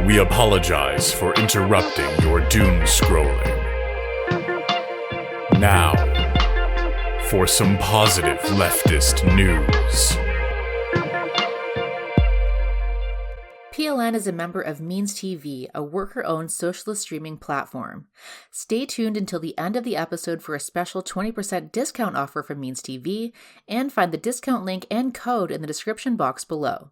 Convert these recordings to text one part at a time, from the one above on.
We apologize for interrupting your doom scrolling. Now, for some positive leftist news. PLN is a member of MeansTV, a worker-owned socialist streaming platform. Stay tuned until the end of the episode for a special 20% discount offer from MeansTV, and find the discount link and code in the description box below.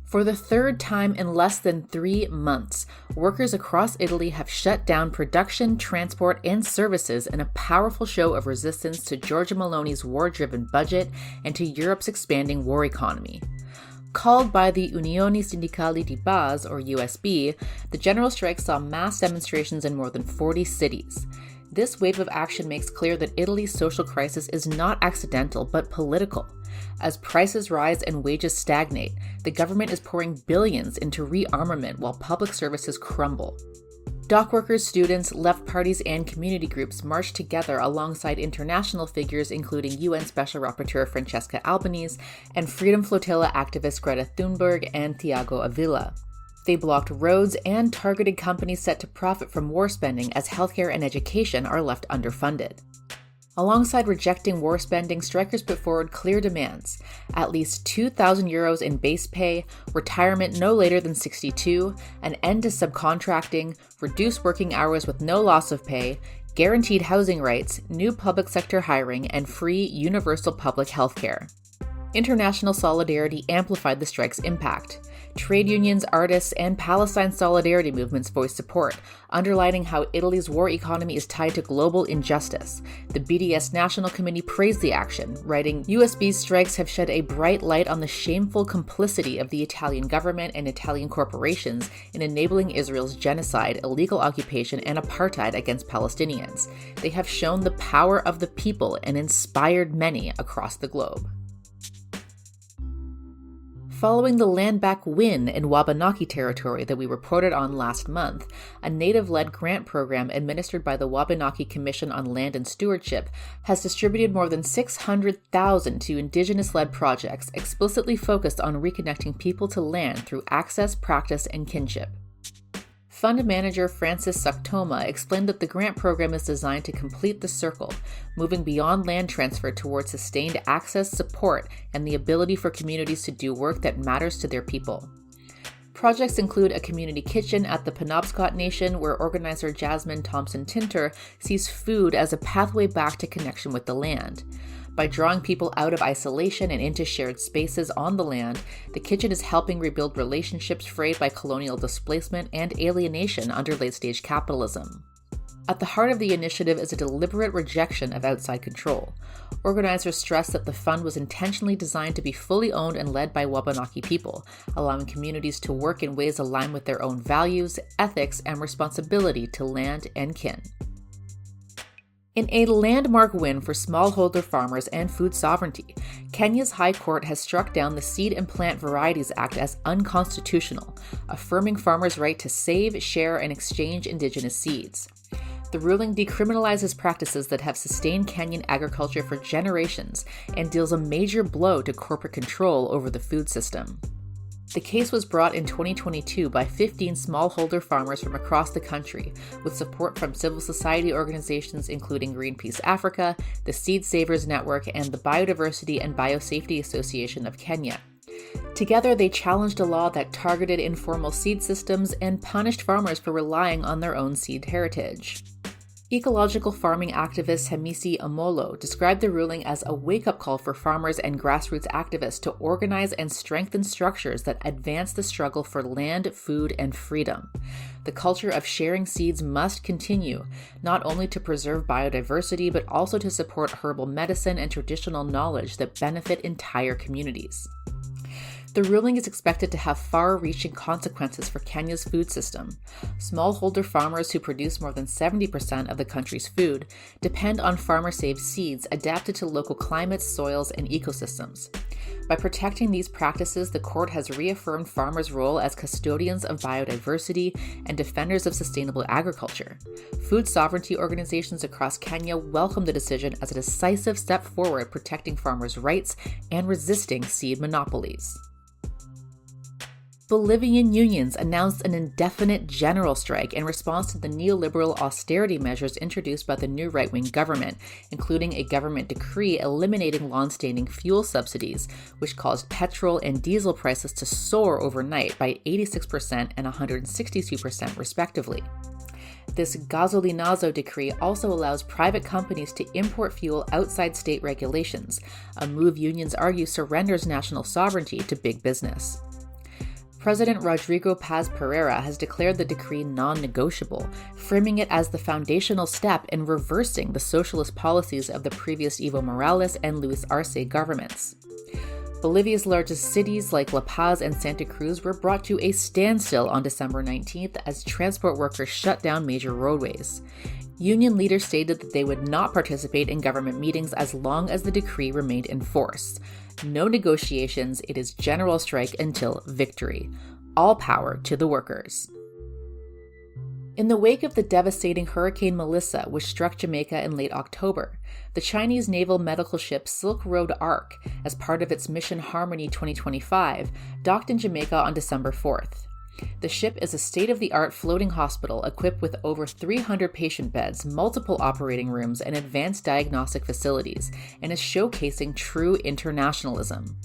For the third time in less than 3 months, workers across Italy have shut down production, transport, and services in a powerful show of resistance to Giorgia Meloni's war-driven budget and to Europe's expanding war economy. Called by the Unioni Sindacali di Base, or USB, the general strike saw mass demonstrations in more than 40 cities. This wave of action makes clear that Italy's social crisis is not accidental, but political. As prices rise and wages stagnate, the government is pouring billions into rearmament while public services crumble. Dock workers, students, left parties, and community groups marched together alongside international figures including UN Special Rapporteur Francesca Albanese and Freedom Flotilla activists Greta Thunberg and Thiago Avila. They blocked roads and targeted companies set to profit from war spending as healthcare and education are left underfunded. Alongside rejecting war spending, strikers put forward clear demands: at least €2,000 in base pay, retirement no later than 62, an end to subcontracting, reduced working hours with no loss of pay, guaranteed housing rights, new public sector hiring, and free universal public health care. International solidarity amplified the strike's impact. Trade unions, artists, and Palestine solidarity movements voiced support, underlining how Italy's war economy is tied to global injustice. The BDS National Committee praised the action, writing, "USB's strikes have shed a bright light on the shameful complicity of the Italian government and Italian corporations in enabling Israel's genocide, illegal occupation, and apartheid against Palestinians. They have shown the power of the people and inspired many across the globe." Following the land-back win in Wabanaki territory that we reported on last month, a native-led grant program administered by the Wabanaki Commission on Land and Stewardship has distributed more than $600,000 to Indigenous-led projects explicitly focused on reconnecting people to land through access, practice, and kinship. Fund manager Francis Saktoma explained that the grant program is designed to complete the circle, moving beyond land transfer towards sustained access, support, and the ability for communities to do work that matters to their people. Projects include a community kitchen at the Penobscot Nation, where organizer Jasmine Thompson-Tinter sees food as a pathway back to connection with the land. By drawing people out of isolation and into shared spaces on the land, the kitchen is helping rebuild relationships frayed by colonial displacement and alienation under late-stage capitalism. At the heart of the initiative is a deliberate rejection of outside control. Organizers stress that the fund was intentionally designed to be fully owned and led by Wabanaki people, allowing communities to work in ways aligned with their own values, ethics, and responsibility to land and kin. In a landmark win for smallholder farmers and food sovereignty, Kenya's High Court has struck down the Seed and Plant Varieties Act as unconstitutional, affirming farmers' right to save, share, and exchange indigenous seeds. The ruling decriminalizes practices that have sustained Kenyan agriculture for generations and deals a major blow to corporate control over the food system. The case was brought in 2022 by 15 smallholder farmers from across the country, with support from civil society organizations including Greenpeace Africa, the Seed Savers Network, and the Biodiversity and Biosafety Association of Kenya. Together, they challenged a law that targeted informal seed systems and punished farmers for relying on their own seed heritage. Ecological farming activist Hamisi Amolo described the ruling as a wake-up call for farmers and grassroots activists to organize and strengthen structures that advance the struggle for land, food, and freedom. The culture of sharing seeds must continue, not only to preserve biodiversity, but also to support herbal medicine and traditional knowledge that benefit entire communities. The ruling is expected to have far-reaching consequences for Kenya's food system. Smallholder farmers who produce more than 70% of the country's food depend on farmer-saved seeds adapted to local climates, soils, and ecosystems. By protecting these practices, the court has reaffirmed farmers' role as custodians of biodiversity and defenders of sustainable agriculture. Food sovereignty organizations across Kenya welcome the decision as a decisive step forward protecting farmers' rights and resisting seed monopolies. Bolivian unions announced an indefinite general strike in response to the neoliberal austerity measures introduced by the new right-wing government, including a government decree eliminating long-standing fuel subsidies, which caused petrol and diesel prices to soar overnight by 86% and 162% respectively. This gasolinazo decree also allows private companies to import fuel outside state regulations, a move unions argue surrenders national sovereignty to big business. President Rodrigo Paz Pereira has declared the decree non-negotiable, framing it as the foundational step in reversing the socialist policies of the previous Evo Morales and Luis Arce governments. Bolivia's largest cities like La Paz and Santa Cruz were brought to a standstill on December 19th as transport workers shut down major roadways. Union leaders stated that they would not participate in government meetings as long as the decree remained in force. No negotiations, it is general strike until victory. All power to the workers. In the wake of the devastating Hurricane Melissa, which struck Jamaica in late October, the Chinese naval medical ship Silk Road Ark, as part of its Mission Harmony 2025, docked in Jamaica on December 4th. The ship is a state-of-the-art floating hospital equipped with over 300 patient beds, multiple operating rooms, and advanced diagnostic facilities, and is showcasing true internationalism.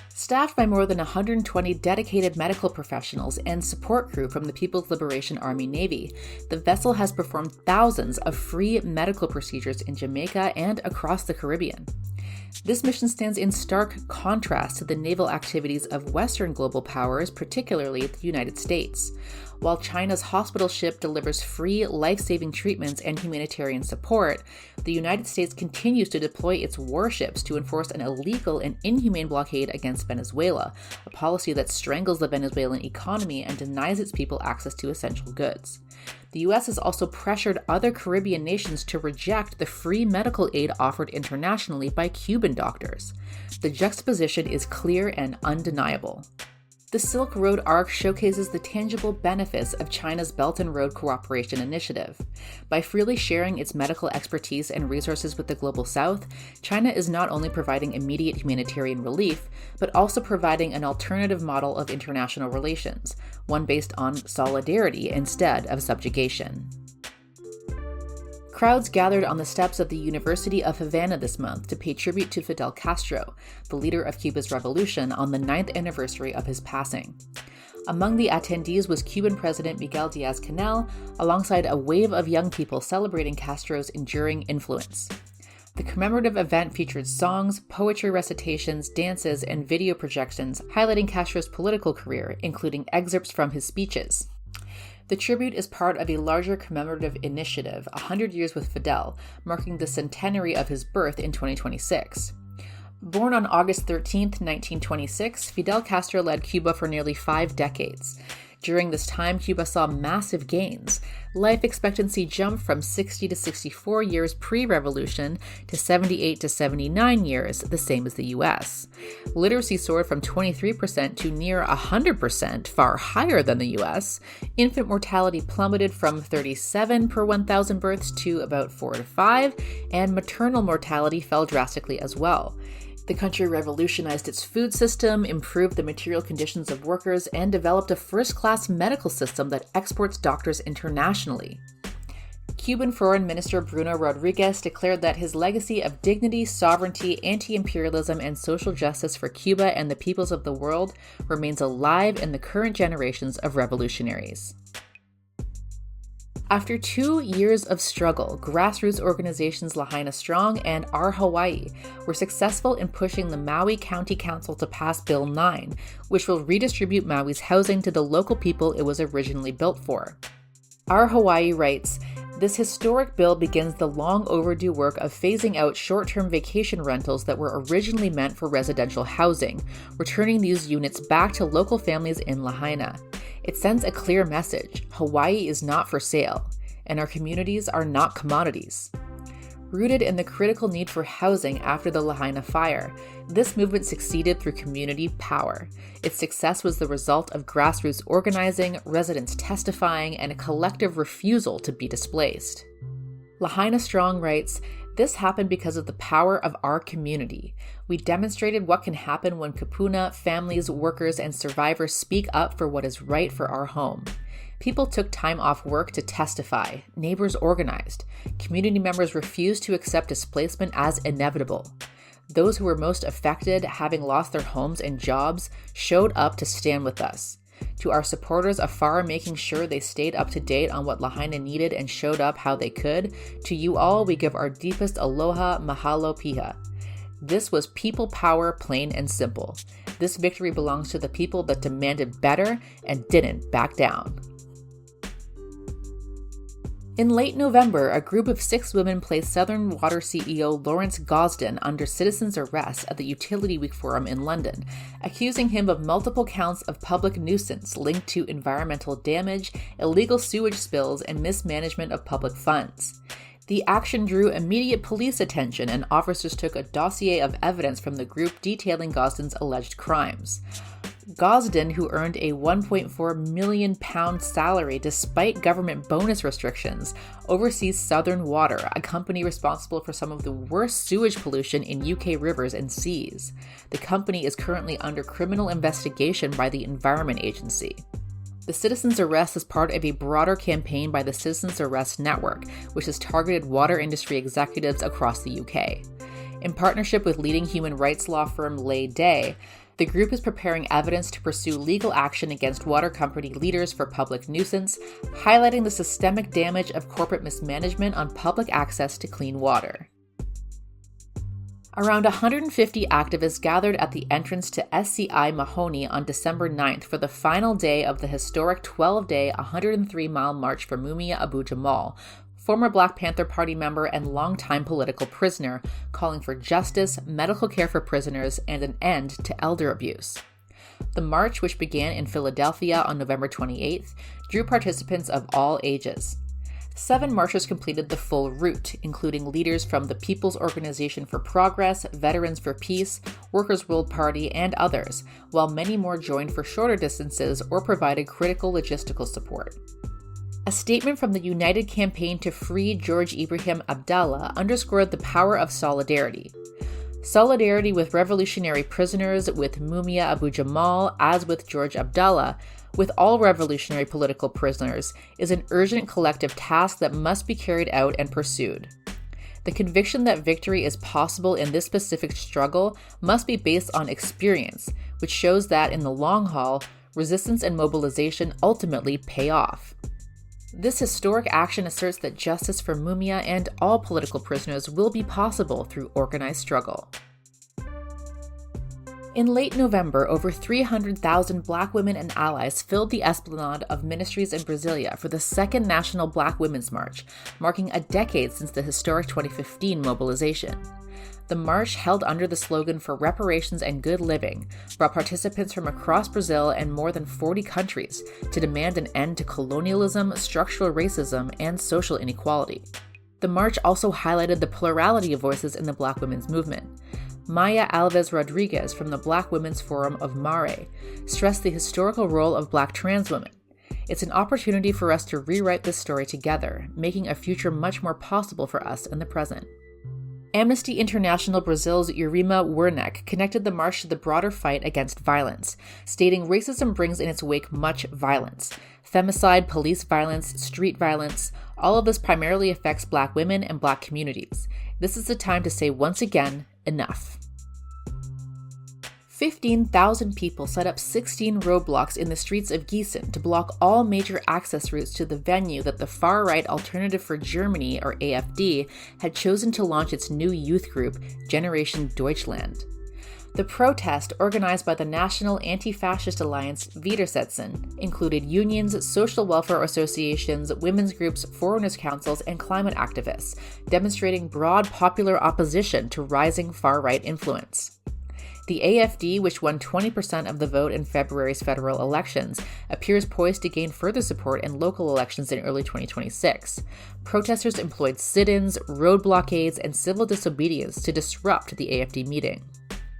Staffed by more than 120 dedicated medical professionals and support crew from the People's Liberation Army Navy, the vessel has performed thousands of free medical procedures in Jamaica and across the Caribbean. This mission stands in stark contrast to the naval activities of Western global powers, particularly the United States. While China's hospital ship delivers free, life-saving treatments and humanitarian support, the United States continues to deploy its warships to enforce an illegal and inhumane blockade against Venezuela, a policy that strangles the Venezuelan economy and denies its people access to essential goods. The U.S. has also pressured other Caribbean nations to reject the free medical aid offered internationally by Cuban doctors. The juxtaposition is clear and undeniable. The Silk Road Arc showcases the tangible benefits of China's Belt and Road Cooperation Initiative. By freely sharing its medical expertise and resources with the Global South, China is not only providing immediate humanitarian relief, but also providing an alternative model of international relations, one based on solidarity instead of subjugation. Crowds gathered on the steps of the University of Havana this month to pay tribute to Fidel Castro, the leader of Cuba's revolution, on the 9th anniversary of his passing. Among the attendees was Cuban President Miguel Díaz-Canel, alongside a wave of young people celebrating Castro's enduring influence. The commemorative event featured songs, poetry recitations, dances, and video projections highlighting Castro's political career, including excerpts from his speeches. The tribute is part of a larger commemorative initiative, 100 Years with Fidel, marking the centenary of his birth in 2026. Born on August 13, 1926, Fidel Castro led Cuba for nearly 5 decades. During this time, Cuba saw massive gains. Life expectancy jumped from 60 to 64 years pre-revolution to 78 to 79 years, the same as the US. Literacy soared from 23% to near 100%, far higher than the US. Infant mortality plummeted from 37 per 1,000 births to about 4 to 5, and maternal mortality fell drastically as well. The country revolutionized its food system, improved the material conditions of workers, and developed a first-class medical system that exports doctors internationally. Cuban Foreign Minister Bruno Rodriguez declared that his legacy of dignity, sovereignty, anti-imperialism, and social justice for Cuba and the peoples of the world remains alive in the current generations of revolutionaries. After 2 years of struggle, grassroots organizations Lahaina Strong and Our Hawaii were successful in pushing the Maui County Council to pass Bill 9, which will redistribute Maui's housing to the local people it was originally built for. Our Hawaii writes, "This historic bill begins the long overdue work of phasing out short-term vacation rentals that were originally meant for residential housing, returning these units back to local families in Lahaina. It sends a clear message: Hawaii is not for sale, and our communities are not commodities." Rooted in the critical need for housing after the Lahaina fire, this movement succeeded through community power. Its success was the result of grassroots organizing, residents testifying, and a collective refusal to be displaced. Lahaina Strong writes, This happened because of the power of our community. We demonstrated what can happen when Kapuna, families, workers, and survivors speak up for what is right for our home. People took time off work to testify. Neighbors organized. Community members refused to accept displacement as inevitable. Those who were most affected, having lost their homes and jobs, showed up to stand with us. To our supporters afar, making sure they stayed up to date on what Lahaina needed and showed up how they could, to you all we give our deepest aloha, mahalo, piha. This was people power, plain and simple. This victory belongs to the people that demanded better and didn't back down. In late November, a group of 6 women placed Southern Water CEO Lawrence Gosden under citizen's arrest at the Utility Week Forum in London, accusing him of multiple counts of public nuisance linked to environmental damage, illegal sewage spills, and mismanagement of public funds. The action drew immediate police attention, and officers took a dossier of evidence from the group detailing Gosden's alleged crimes. Gosden, who earned a £1.4 million salary despite government bonus restrictions, oversees Southern Water, a company responsible for some of the worst sewage pollution in UK rivers and seas. The company is currently under criminal investigation by the Environment Agency. The citizen's arrest is part of a broader campaign by the Citizens Arrest Network, which has targeted water industry executives across the UK. In partnership with leading human rights law firm Lay Day, the group is preparing evidence to pursue legal action against water company leaders for public nuisance, highlighting the systemic damage of corporate mismanagement on public access to clean water. Around 150 activists gathered at the entrance to SCI Mahoney on December 9th for the final day of the historic 12-day, 103-mile march for Mumia Abu-Jamal, former Black Panther Party member and longtime political prisoner, calling for justice, medical care for prisoners, and an end to elder abuse. The march, which began in Philadelphia on November 28th, drew participants of all ages. 7 marchers completed the full route, including leaders from the People's Organization for Progress, Veterans for Peace, Workers' World Party, and others, while many more joined for shorter distances or provided critical logistical support. A statement from the United Campaign to Free George Ibrahim Abdallah underscored the power of solidarity. Solidarity with revolutionary prisoners, with Mumia Abu-Jamal, as with George Abdallah, with all revolutionary political prisoners, is an urgent collective task that must be carried out and pursued. The conviction that victory is possible in this specific struggle must be based on experience, which shows that in the long haul, resistance and mobilization ultimately pay off. This historic action asserts that justice for Mumia and all political prisoners will be possible through organized struggle. In late November, over 300,000 Black women and allies filled the esplanade of Ministries in Brasilia for the second National Black Women's March, marking a decade since the historic 2015 mobilization. The march, held under the slogan for reparations and good living, brought participants from across Brazil and more than 40 countries to demand an end to colonialism, structural racism, and social inequality. The march also highlighted the plurality of voices in the Black women's movement. Maya Alves Rodriguez from the Black Women's Forum of Mare stressed the historical role of Black trans women. It's an opportunity for us to rewrite this story together, making a future much more possible for us in the present. Amnesty International Brazil's Urima Werneck connected the march to the broader fight against violence, stating racism brings in its wake much violence. Femicide, police violence, street violence, all of this primarily affects Black women and Black communities. This is the time to say once again, enough. 15,000 people set up 16 roadblocks in the streets of Gießen to block all major access routes to the venue that the far-right Alternative for Germany, or AfD, had chosen to launch its new youth group, Generation Deutschland. The protest, organized by the National Anti-Fascist Alliance Widersetzen, included unions, social welfare associations, women's groups, foreigners' councils, and climate activists, demonstrating broad popular opposition to rising far-right influence. The AfD, which won 20% of the vote in February's federal elections, appears poised to gain further support in local elections in early 2026. Protesters employed sit-ins, road blockades, and civil disobedience to disrupt the AfD meeting.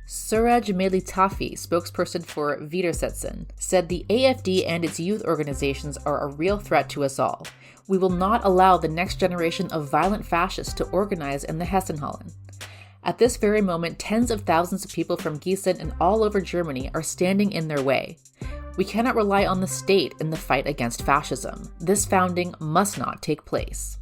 Suraj Melitafi, spokesperson for Widersetzen, said the AfD and its youth organizations are a real threat to us all. We will not allow the next generation of violent fascists to organize in the Hessenhallen. At this very moment, tens of thousands of people from Gießen and all over Germany are standing in their way. We cannot rely on the state in the fight against fascism. This founding must not take place.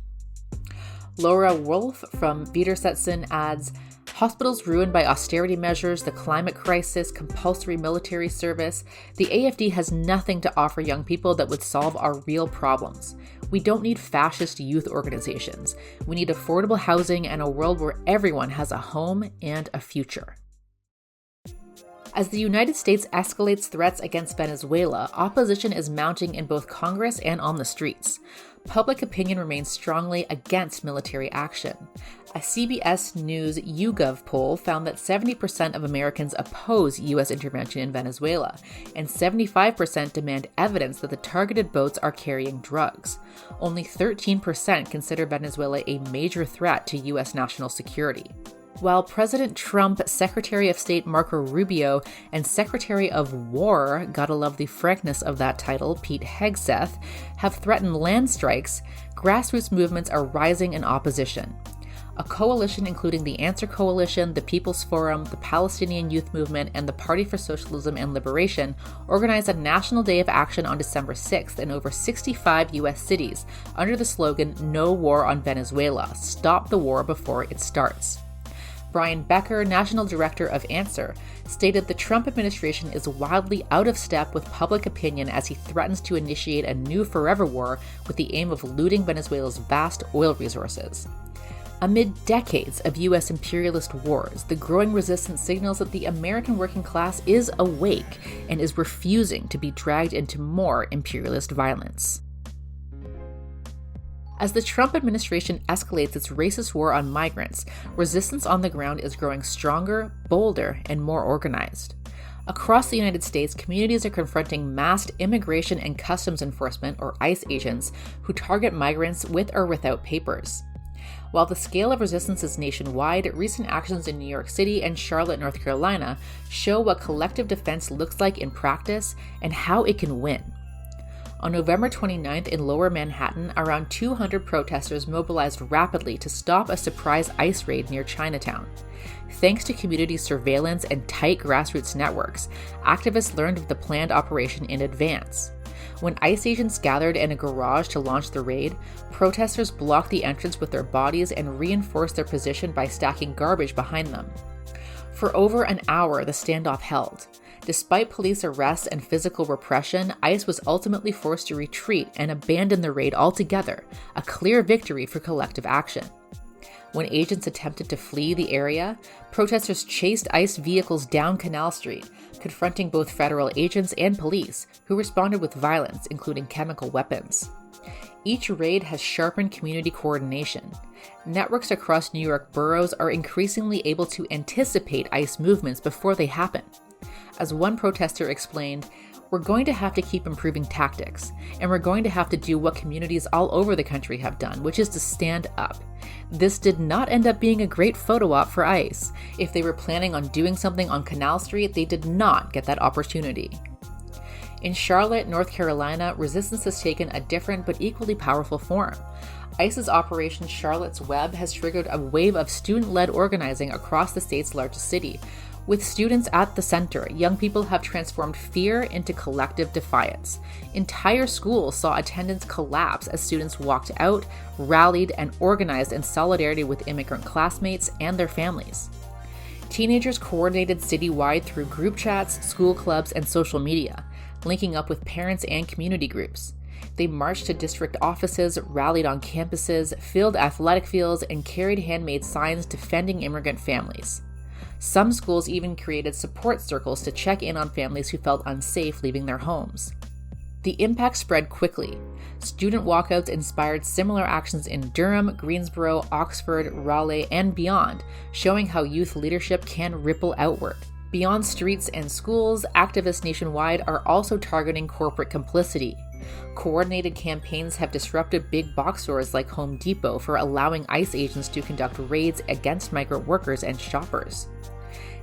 Laura Wolf from Widersetzen adds, hospitals ruined by austerity measures, the climate crisis, compulsory military service. The AfD has nothing to offer young people that would solve our real problems. We don't need fascist youth organizations. We need affordable housing and a world where everyone has a home and a future. As the United States escalates threats against Venezuela, opposition is mounting in both Congress and on the streets. Public opinion remains strongly against military action. A CBS News YouGov poll found that 70% of Americans oppose U.S. intervention in Venezuela, and 75% demand evidence that the targeted boats are carrying drugs. Only 13% consider Venezuela a major threat to U.S. national security. While President Trump, Secretary of State Marco Rubio, and Secretary of War, gotta love the frankness of that title, Pete Hegseth, have threatened land strikes, grassroots movements are rising in opposition. A coalition including the Answer Coalition, the People's Forum, the Palestinian Youth Movement, and the Party for Socialism and Liberation organized a national day of action on December 6th in over 65 U.S. cities under the slogan, No War on Venezuela, Stop the War Before It Starts. Brian Becker, National Director of Answer, stated the Trump administration is wildly out of step with public opinion as he threatens to initiate a new forever war with the aim of looting Venezuela's vast oil resources. Amid decades of U.S. imperialist wars, the growing resistance signals that the American working class is awake and is refusing to be dragged into more imperialist violence. As the Trump administration escalates its racist war on migrants, resistance on the ground is growing stronger, bolder, and more organized. Across the United States, communities are confronting masked immigration and customs enforcement, or ICE agents, who target migrants with or without papers. While the scale of resistance is nationwide, recent actions in New York City and Charlotte, North Carolina, show what collective defense looks like in practice and how it can win. On November 29th in Lower Manhattan, around 200 protesters mobilized rapidly to stop a surprise ICE raid near Chinatown. Thanks to community surveillance and tight grassroots networks, activists learned of the planned operation in advance. When ICE agents gathered in a garage to launch the raid, protesters blocked the entrance with their bodies and reinforced their position by stacking garbage behind them. For over an hour, the standoff held. Despite police arrests and physical repression, ICE was ultimately forced to retreat and abandon the raid altogether, a clear victory for collective action. When agents attempted to flee the area, protesters chased ICE vehicles down Canal Street, confronting both federal agents and police, who responded with violence, including chemical weapons. Each raid has sharpened community coordination. Networks across New York boroughs are increasingly able to anticipate ICE movements before they happen. As one protester explained, we're going to have to keep improving tactics, and we're going to have to do what communities all over the country have done, which is to stand up. This did not end up being a great photo op for ICE. If they were planning on doing something on Canal Street, they did not get that opportunity. In Charlotte, North Carolina, resistance has taken a different but equally powerful form. ICE's Operation Charlotte's Web has triggered a wave of student-led organizing across the state's largest city. With students at the center, young people have transformed fear into collective defiance. Entire schools saw attendance collapse as students walked out, rallied, and organized in solidarity with immigrant classmates and their families. Teenagers coordinated citywide through group chats, school clubs, and social media, linking up with parents and community groups. They marched to district offices, rallied on campuses, filled athletic fields, and carried handmade signs defending immigrant families. Some schools even created support circles to check in on families who felt unsafe leaving their homes. The impact spread quickly. Student walkouts inspired similar actions in Durham, Greensboro, Oxford, Raleigh, and beyond, showing how youth leadership can ripple outward. Beyond streets and schools, activists nationwide are also targeting corporate complicity. Coordinated campaigns have disrupted big box stores like Home Depot for allowing ICE agents to conduct raids against migrant workers and shoppers.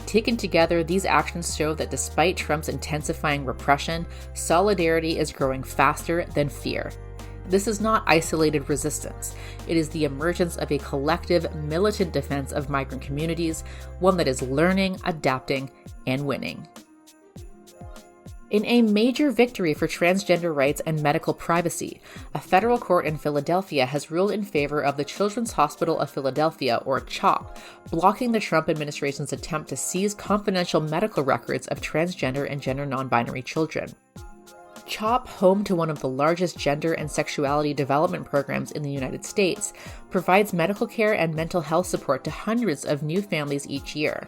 Taken together, these actions show that despite Trump's intensifying repression, solidarity is growing faster than fear. This is not isolated resistance. It is the emergence of a collective, militant defense of migrant communities, one that is learning, adapting, and winning. In a major victory for transgender rights and medical privacy, a federal court in Philadelphia has ruled in favor of the Children's Hospital of Philadelphia, or CHOP, blocking the Trump administration's attempt to seize confidential medical records of transgender and gender non-binary children. CHOP, home to one of the largest gender and sexuality development programs in the United States, provides medical care and mental health support to hundreds of new families each year.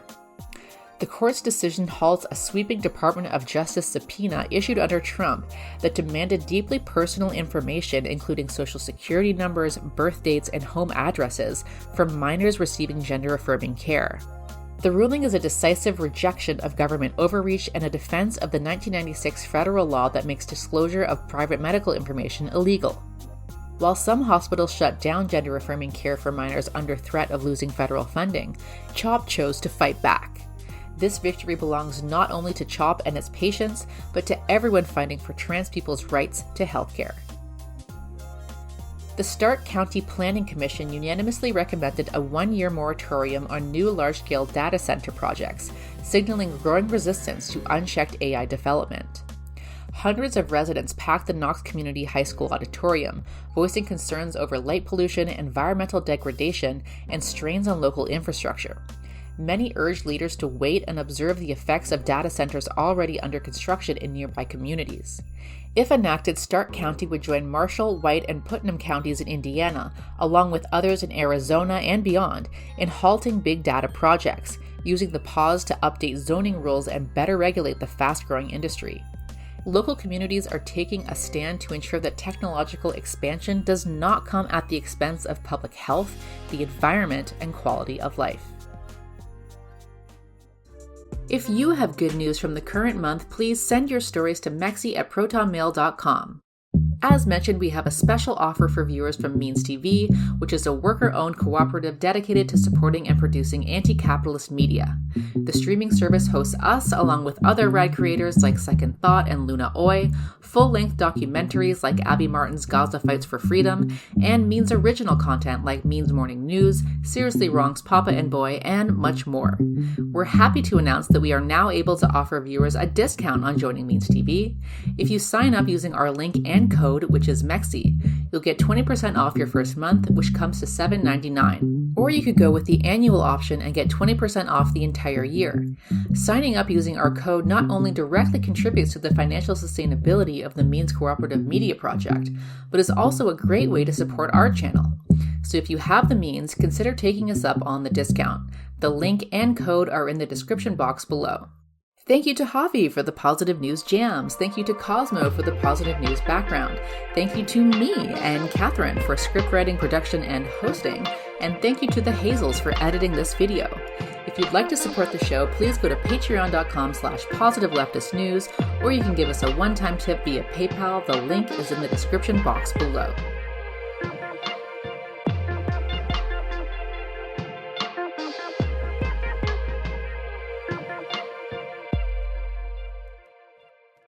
The court's decision halts a sweeping Department of Justice subpoena issued under Trump that demanded deeply personal information, including social security numbers, birth dates, and home addresses, from minors receiving gender-affirming care. The ruling is a decisive rejection of government overreach and a defense of the 1996 federal law that makes disclosure of private medical information illegal. While some hospitals shut down gender-affirming care for minors under threat of losing federal funding, CHOP chose to fight back. This victory belongs not only to CHOP and its patients, but to everyone fighting for trans people's rights to healthcare. The Stark County Planning Commission unanimously recommended a one-year moratorium on new large-scale data center projects, signaling growing resistance to unchecked AI development. Hundreds of residents packed the Knox Community High School auditorium, voicing concerns over light pollution, environmental degradation, and strains on local infrastructure. Many urged leaders to wait and observe the effects of data centers already under construction in nearby communities. If enacted, Stark County would join Marshall, White, and Putnam counties in Indiana, along with others in Arizona and beyond, in halting big data projects, using the pause to update zoning rules and better regulate the fast-growing industry. Local communities are taking a stand to ensure that technological expansion does not come at the expense of public health, the environment, and quality of life. If you have good news from the current month, please send your stories to mexi@protonmail.com. As mentioned, we have a special offer for viewers from MeansTV, which is a worker-owned cooperative dedicated to supporting and producing anti-capitalist media. The streaming service hosts us, along with other rad creators like Second Thought and Luna Oy, full-length documentaries like Abby Martin's Gaza Fights for Freedom, and Means original content like Means Morning News, Seriously Wrong's Papa and Boy, and much more. We're happy to announce that we are now able to offer viewers a discount on joining MeansTV. If you sign up using our link and code, which is MEXI, you'll get 20% off your first month, which comes to $7.99. Or you could go with the annual option and get 20% off the entire year. Signing up using our code not only directly contributes to the financial sustainability of the Means Cooperative Media Project, but is also a great way to support our channel. So if you have the means, consider taking us up on the discount. The link and code are in the description box below. Thank you to Javi for the Positive News Jams. Thank you to Cosmo for the Positive News background. Thank you to me and Catherine for scriptwriting, production, and hosting. And thank you to the Hazels for editing this video. If you'd like to support the show, please go to patreon.com/positiveleftistnews, or you can give us a one-time tip via PayPal. The link is in the description box below.